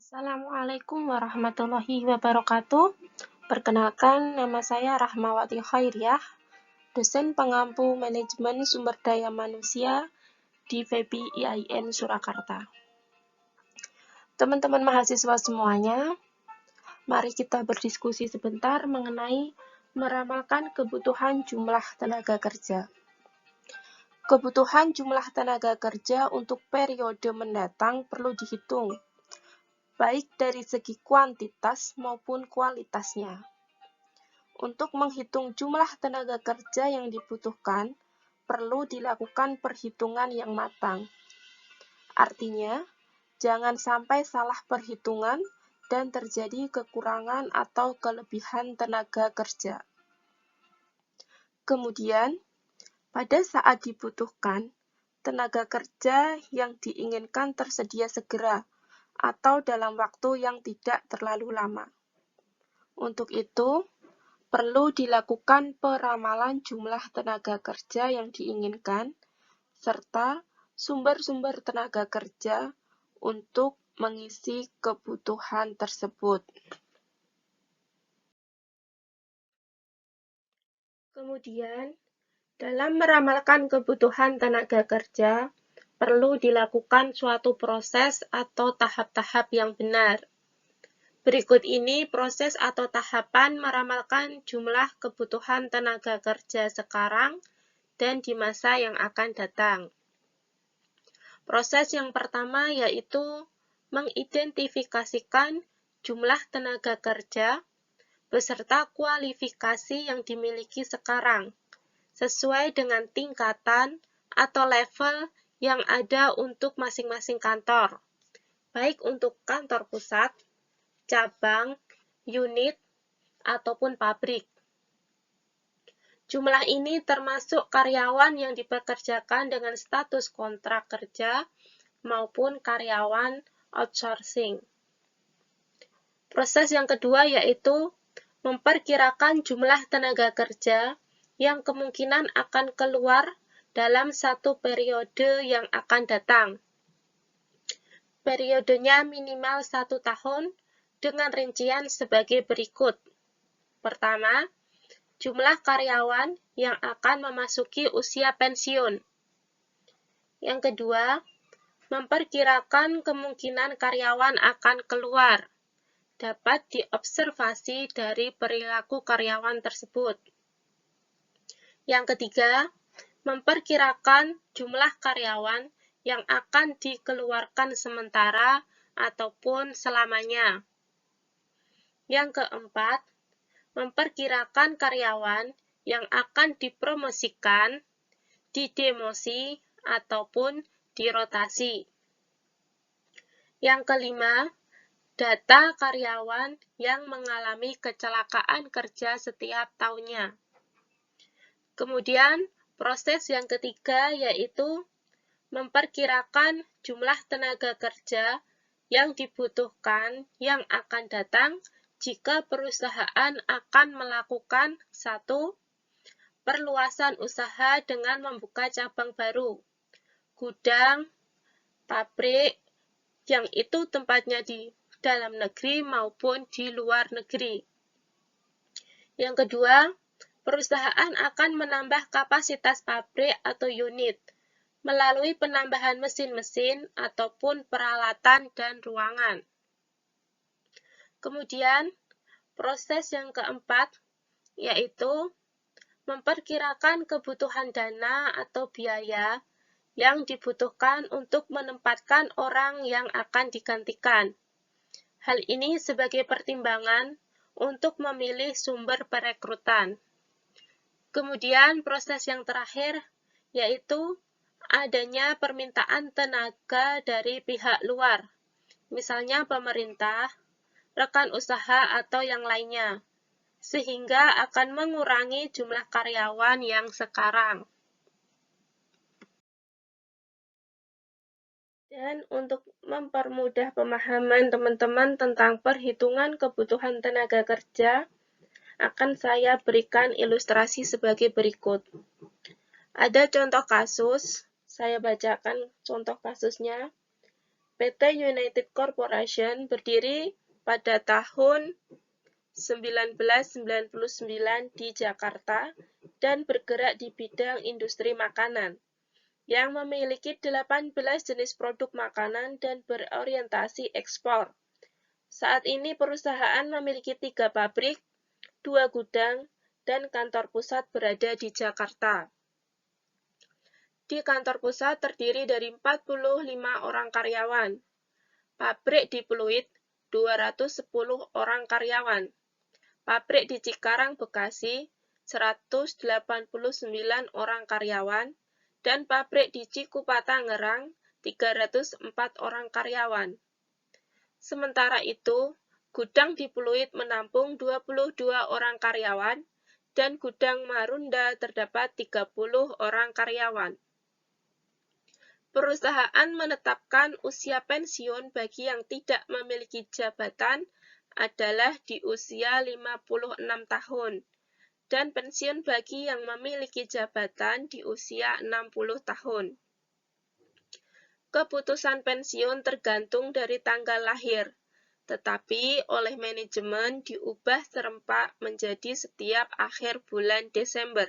Assalamualaikum warahmatullahi wabarakatuh. Perkenalkan, nama saya Rahmawati Khairiyah, dosen pengampu manajemen sumber daya manusia di FEBI IAIN Surakarta. Teman-teman mahasiswa semuanya, mari kita berdiskusi sebentar mengenai meramalkan kebutuhan jumlah tenaga kerja. Kebutuhan jumlah tenaga kerja untuk periode mendatang perlu dihitung, baik dari segi kuantitas maupun kualitasnya. Untuk menghitung jumlah tenaga kerja yang dibutuhkan, perlu dilakukan perhitungan yang matang. Artinya, jangan sampai salah perhitungan dan terjadi kekurangan atau kelebihan tenaga kerja. Kemudian, pada saat dibutuhkan, tenaga kerja yang diinginkan tersedia segera atau dalam waktu yang tidak terlalu lama. Untuk itu, perlu dilakukan peramalan jumlah tenaga kerja yang diinginkan, serta sumber-sumber tenaga kerja untuk mengisi kebutuhan tersebut. Kemudian, dalam meramalkan kebutuhan tenaga kerja, perlu dilakukan suatu proses atau tahap-tahap yang benar. Berikut ini proses atau tahapan meramalkan jumlah kebutuhan tenaga kerja sekarang dan di masa yang akan datang. Proses yang pertama yaitu mengidentifikasikan jumlah tenaga kerja beserta kualifikasi yang dimiliki sekarang, sesuai dengan tingkatan atau level yang ada untuk masing-masing kantor, baik untuk kantor pusat, cabang, unit, ataupun pabrik. Jumlah ini termasuk karyawan yang dipekerjakan dengan status kontrak kerja maupun karyawan outsourcing. Proses yang kedua yaitu memperkirakan jumlah tenaga kerja yang kemungkinan akan keluar dalam satu periode yang akan datang. Periodenya minimal 1 tahun dengan rincian sebagai berikut. Pertama, jumlah karyawan yang akan memasuki usia pensiun. Yang kedua, memperkirakan kemungkinan karyawan akan keluar. Dapat diobservasi dari perilaku karyawan tersebut. Yang ketiga, memperkirakan jumlah karyawan yang akan dikeluarkan sementara ataupun selamanya. Yang keempat, memperkirakan karyawan yang akan dipromosikan, didemosi, ataupun dirotasi. Yang kelima, data karyawan yang mengalami kecelakaan kerja setiap tahunnya. Kemudian, proses yang ketiga yaitu memperkirakan jumlah tenaga kerja yang dibutuhkan yang akan datang jika perusahaan akan melakukan 1. Perluasan usaha dengan membuka cabang baru, gudang, pabrik, yang itu tempatnya di dalam negeri maupun di luar negeri. Yang kedua, perusahaan akan menambah kapasitas pabrik atau unit melalui penambahan mesin-mesin ataupun peralatan dan ruangan. Kemudian, proses yang keempat yaitu memperkirakan kebutuhan dana atau biaya yang dibutuhkan untuk menempatkan orang yang akan digantikan. Hal ini sebagai pertimbangan untuk memilih sumber perekrutan. Kemudian proses yang terakhir yaitu adanya permintaan tenaga dari pihak luar, misalnya pemerintah, rekan usaha atau yang lainnya, sehingga akan mengurangi jumlah karyawan yang sekarang. Dan untuk mempermudah pemahaman teman-teman tentang perhitungan kebutuhan tenaga kerja, akan saya berikan ilustrasi sebagai berikut. Ada contoh kasus, saya bacakan contoh kasusnya. PT United Corporation berdiri pada tahun 1999 di Jakarta dan bergerak di bidang industri makanan, yang memiliki 18 jenis produk makanan dan berorientasi ekspor. Saat ini perusahaan memiliki 3 pabrik, 2 gudang, dan kantor pusat berada di Jakarta. Di kantor pusat terdiri dari 45 orang karyawan. Pabrik di Pluit, 210 orang karyawan. Pabrik di Cikarang, Bekasi, 189 orang karyawan. Dan pabrik di Cikupa, Tangerang, 304 orang karyawan. Sementara itu, gudang di Pluit menampung 22 orang karyawan, dan gudang Marunda terdapat 30 orang karyawan. Perusahaan menetapkan usia pensiun bagi yang tidak memiliki jabatan adalah di usia 56 tahun, dan pensiun bagi yang memiliki jabatan di usia 60 tahun. Keputusan pensiun tergantung dari tanggal lahir, tetapi oleh manajemen diubah serempak menjadi setiap akhir bulan Desember.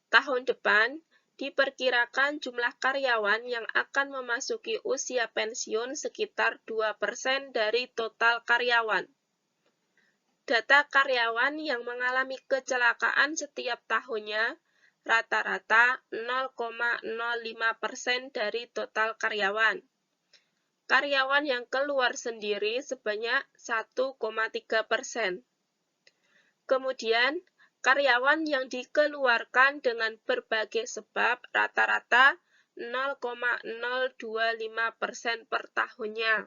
Tahun depan, diperkirakan jumlah karyawan yang akan memasuki usia pensiun sekitar 2% dari total karyawan. Data karyawan yang mengalami kecelakaan setiap tahunnya rata-rata 0,05% dari total karyawan. Karyawan yang keluar sendiri sebanyak 1,3%. Kemudian, karyawan yang dikeluarkan dengan berbagai sebab rata-rata 0,025% per tahunnya.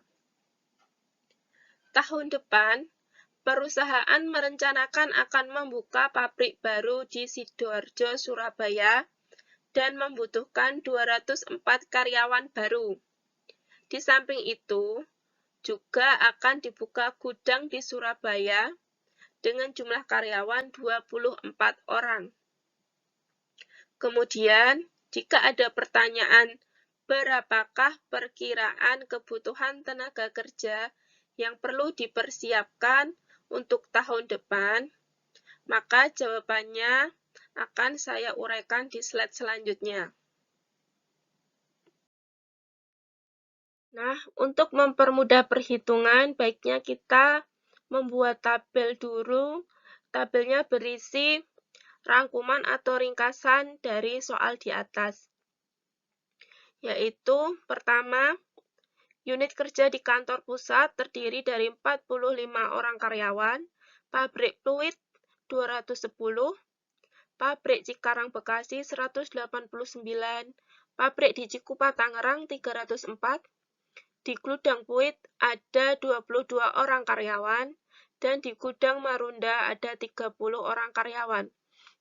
Tahun depan, perusahaan merencanakan akan membuka pabrik baru di Sidoarjo, Surabaya, dan membutuhkan 204 karyawan baru. Di samping itu, juga akan dibuka gudang di Surabaya dengan jumlah karyawan 24 orang. Kemudian, jika ada pertanyaan, berapakah perkiraan kebutuhan tenaga kerja yang perlu dipersiapkan untuk tahun depan, maka jawabannya akan saya uraikan di slide selanjutnya. Nah, untuk mempermudah perhitungan, baiknya kita membuat tabel dulu. Tabelnya berisi rangkuman atau ringkasan dari soal di atas. Yaitu, pertama, unit kerja di kantor pusat terdiri dari 45 orang karyawan, pabrik Pluit 210, pabrik Cikarang Bekasi 189, pabrik di Cikupa Tangerang 304, di gudang Pluit ada 22 orang karyawan, dan di gudang Marunda ada 30 orang karyawan.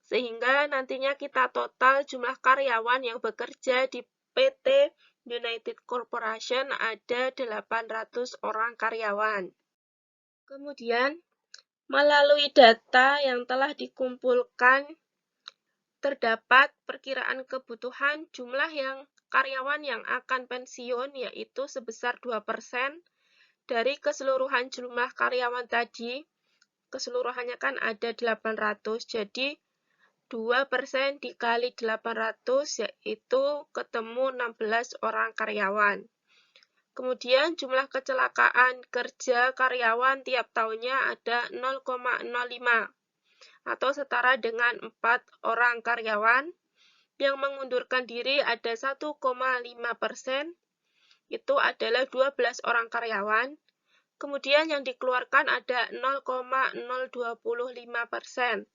Sehingga nantinya kita total jumlah karyawan yang bekerja di PT United Corporation ada 800 orang karyawan. Kemudian, melalui data yang telah dikumpulkan, terdapat perkiraan kebutuhan jumlah karyawan yang akan pensiun, yaitu sebesar 2% dari keseluruhan jumlah karyawan tadi. Keseluruhannya kan ada 800, jadi 2% dikali 800, yaitu ketemu 16 orang karyawan. Kemudian jumlah kecelakaan kerja karyawan tiap tahunnya ada 0,05, atau setara dengan 4 orang karyawan. Yang mengundurkan diri ada 1,5%, itu adalah 12 orang karyawan. Kemudian yang dikeluarkan ada 0,025%,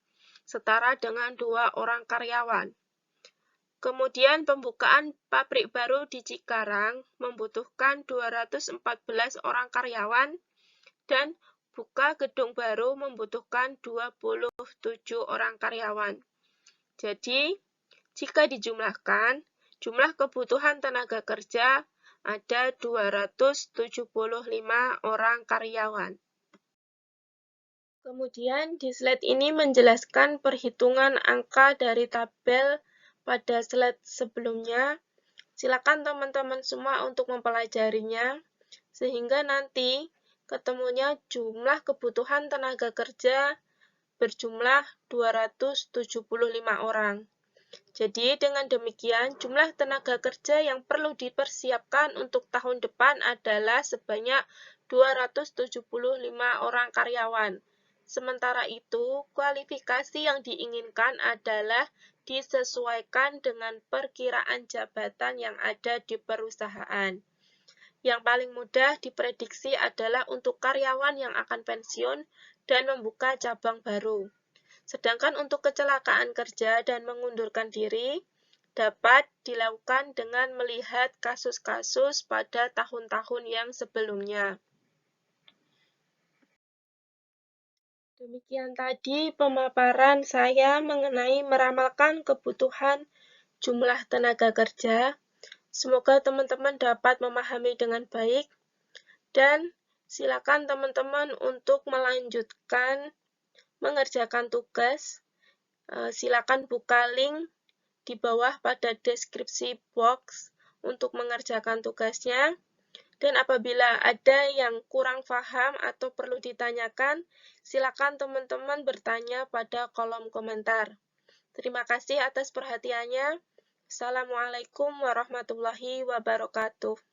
setara dengan 2 orang karyawan. Kemudian pembukaan pabrik baru di Cikarang membutuhkan 214 orang karyawan, dan buka gedung baru membutuhkan 27 orang karyawan. Jadi, jika dijumlahkan, jumlah kebutuhan tenaga kerja ada 275 orang karyawan. Kemudian di slide ini menjelaskan perhitungan angka dari tabel pada slide sebelumnya. Silakan teman-teman semua untuk mempelajarinya, sehingga nanti ketemunya jumlah kebutuhan tenaga kerja berjumlah 275 orang. Jadi dengan demikian, jumlah tenaga kerja yang perlu dipersiapkan untuk tahun depan adalah sebanyak 275 orang karyawan. Sementara itu, kualifikasi yang diinginkan adalah disesuaikan dengan perkiraan jabatan yang ada di perusahaan. Yang paling mudah diprediksi adalah untuk karyawan yang akan pensiun dan membuka cabang baru. Sedangkan untuk kecelakaan kerja dan mengundurkan diri dapat dilakukan dengan melihat kasus-kasus pada tahun-tahun yang sebelumnya. Demikian tadi pemaparan saya mengenai meramalkan kebutuhan jumlah tenaga kerja. Semoga teman-teman dapat memahami dengan baik dan silakan teman-teman untuk melanjutkan mengerjakan tugas. Silakan buka link di bawah pada deskripsi box untuk mengerjakan tugasnya. Dan apabila ada yang kurang paham atau perlu ditanyakan, silakan teman-teman bertanya pada kolom komentar. Terima kasih atas perhatiannya. Assalamualaikum warahmatullahi wabarakatuh.